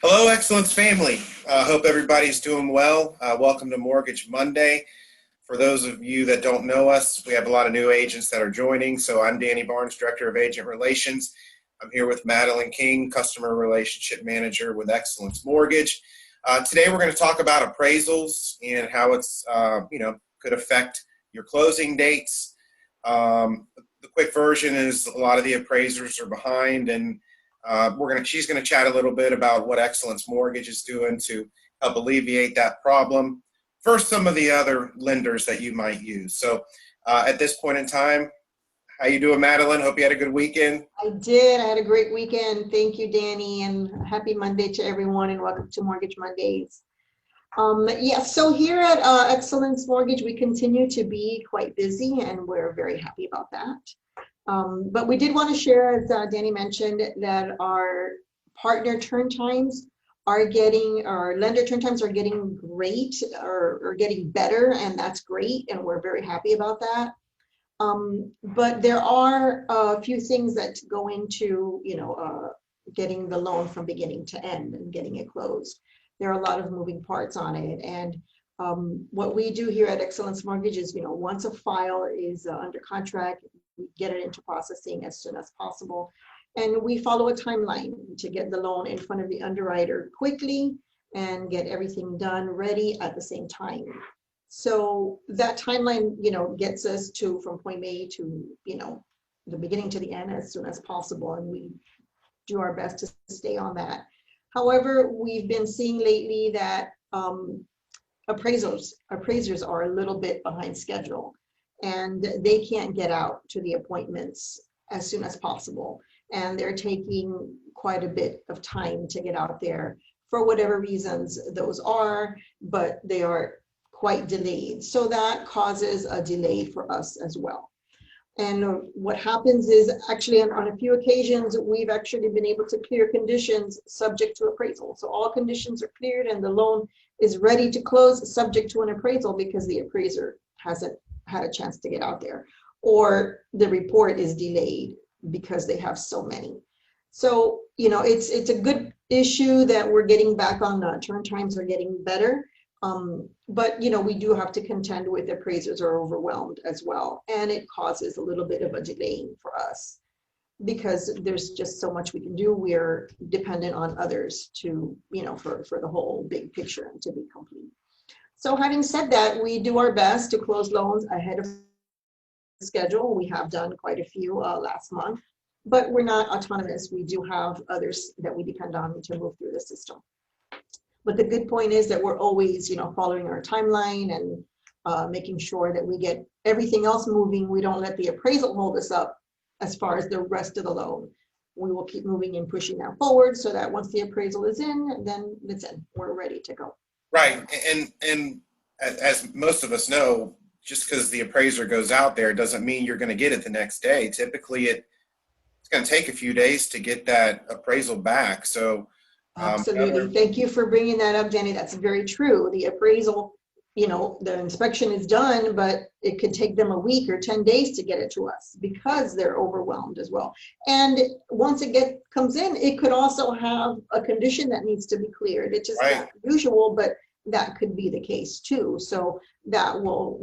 Hello, Excellence family. Hope everybody's doing well. Welcome to Mortgage Monday. For those of you that don't know us, we have a lot of new agents that are joining. So I'm Danny Barnes, Director of Agent Relations. I'm here with Madeline King, Customer Relationship Manager with Excellence Mortgage. Today we're going to talk about appraisals and how it's could affect your closing dates. The quick version is a lot of the appraisers are behind, and she's going to chat a little bit about what Excellence Mortgage is doing to help alleviate that problem. First, some of the other lenders that you might use. So at this point in time, how you doing, Madeline? Hope you had a good weekend. I did. I had a great weekend. Thank you, Danny, and happy Monday to everyone, and welcome to Mortgage Mondays. So here at Excellence Mortgage, we continue to be quite busy, and we're very happy about that. But we did want to share, as Danny mentioned, that our partner turn times are getting, our lender turn times are getting great, or getting better, and that's great, and we're very happy about that. But there are a few things that go into, getting the loan from beginning to end and getting it closed. There are a lot of moving parts on it, and what we do here at Excellence Mortgage is, once a file is under contract, we get it into processing as soon as possible. And we follow a timeline to get the loan in front of the underwriter quickly and get everything done ready at the same time. So that timeline, gets us to from point A to, the beginning to the end as soon as possible. And we do our best to stay on that. However, we've been seeing lately that appraisers are a little bit behind schedule, and they can't get out to the appointments as soon as possible. And they're taking quite a bit of time to get out there for whatever reasons those are, but they are quite delayed. So that causes a delay for us as well. And what happens is, actually on a few occasions, we've actually been able to clear conditions subject to appraisal. So all conditions are cleared and the loan is ready to close subject to an appraisal because the appraiser hasn't had a chance to get out there, or the report is delayed because they have so many. So, it's a good issue that we're getting back on. Turn times are getting better. But we do have to contend with appraisers are overwhelmed as well. And it causes a little bit of a delay for us because there's just so much we can do. We're dependent on others to, for the whole big picture and to be complete. So having said that, we do our best to close loans ahead of schedule. We have done quite a few last month, but we're not autonomous. We do have others that we depend on to move through the system. But the good point is that we're always, following our timeline and making sure that we get everything else moving. We don't let the appraisal hold us up as far as the rest of the loan. We will keep moving and pushing that forward so that once the appraisal is in, then it's in. We're ready to go. Right. And as most of us know, just because the appraiser goes out there doesn't mean you're going to get it the next day. Typically, it's going to take a few days to get that appraisal back. So absolutely. Thank you for bringing that up, Danny. That's very true. The appraisal, the inspection is done, but it could take them a week or 10 days to get it to us because they're overwhelmed as well. And once it comes in, it could also have a condition that needs to be cleared. It's just not usual, but that could be the case too. So that will,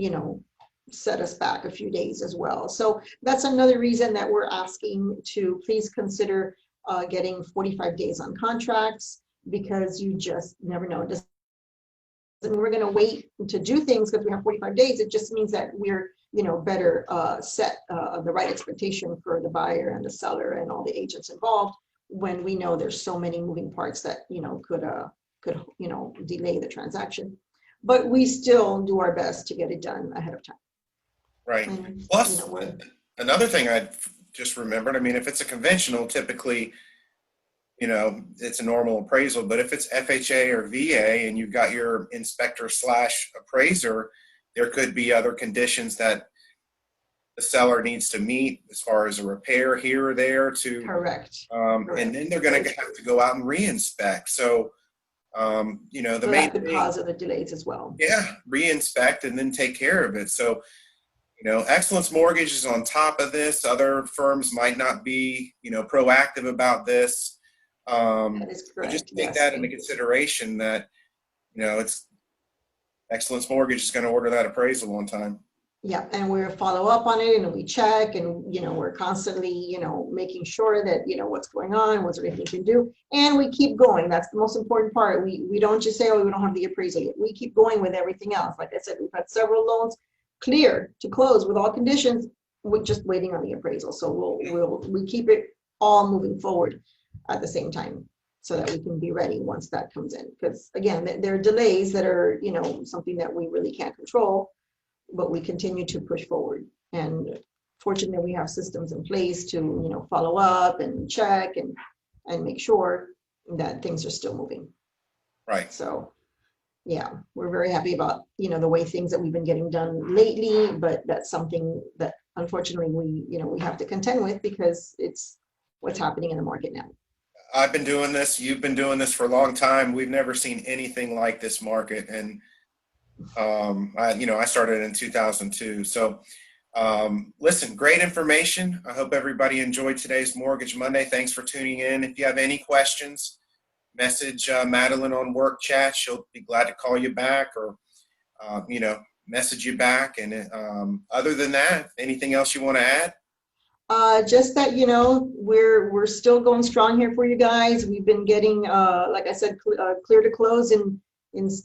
set us back a few days as well. So that's another reason that we're asking to please consider getting 45 days on contracts, because you just never know. It doesn't mean we're going to wait to do things because we have 45 days. It just means that we're, better set the right expectation for the buyer and the seller and all the agents involved when we know there's so many moving parts that, could delay the transaction. But we still do our best to get it done ahead of time. Right. And, plus, another thing I just remembered, if it's a conventional, typically, it's a normal appraisal, but if it's FHA or VA and you've got your inspector / appraiser, there could be other conditions that the seller needs to meet as far as a repair here or there to correct. And then they're going to have to go out and re-inspect. So the so main that could cause other delays as well. Yeah, re-inspect and then take care of it. So Excellence Mortgage is on top of this. Other firms might not be proactive about this. That is So correct. just take Yes. that into Thank you. consideration that, it's Excellence Mortgage is going to order that appraisal on time. Yeah, and we're follow up on it and we check and, we're constantly, making sure that, what's going on, what's everything can do. And we keep going. That's the most important part. We don't just say, oh, we don't have the appraisal yet. We keep going with everything else. Like I said, we've had several loans clear to close with all conditions. We're just waiting on the appraisal. So we keep it all moving forward at the same time so that we can be ready once that comes in. Because again, there are delays that are, something that we really can't control, but we continue to push forward. And fortunately, we have systems in place to, follow up and check and make sure that things are still moving. Right. So, yeah, we're very happy about, the way things that we've been getting done lately, but that's something that unfortunately we have to contend with because it's what's happening in the market now. I've been doing this. You've been doing this for a long time. We've never seen anything like this market. And I started in 2002. So, listen, great information. I hope everybody enjoyed today's Mortgage Monday. Thanks for tuning in. If you have any questions, message Madeline on work chat. She'll be glad to call you back or, message you back. And other than that, anything else you want to add? Just that, we're still going strong here for you guys. We've been getting, like I said, clear to close in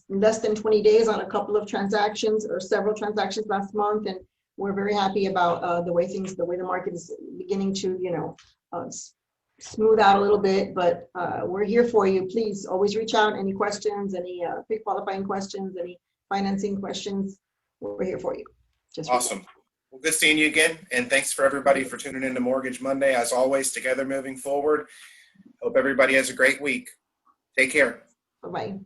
less than 20 days on a couple of transactions or several transactions last month. And we're very happy about the way the market is beginning to, smooth out a little bit, but we're here for you. Please always reach out. Any questions, any pre-qualifying questions, any financing questions, we're here for you. Just Awesome. Well, good seeing you again. And thanks for everybody for tuning in to Mortgage Monday. As always, together moving forward. Hope everybody has a great week. Take care. Bye-bye.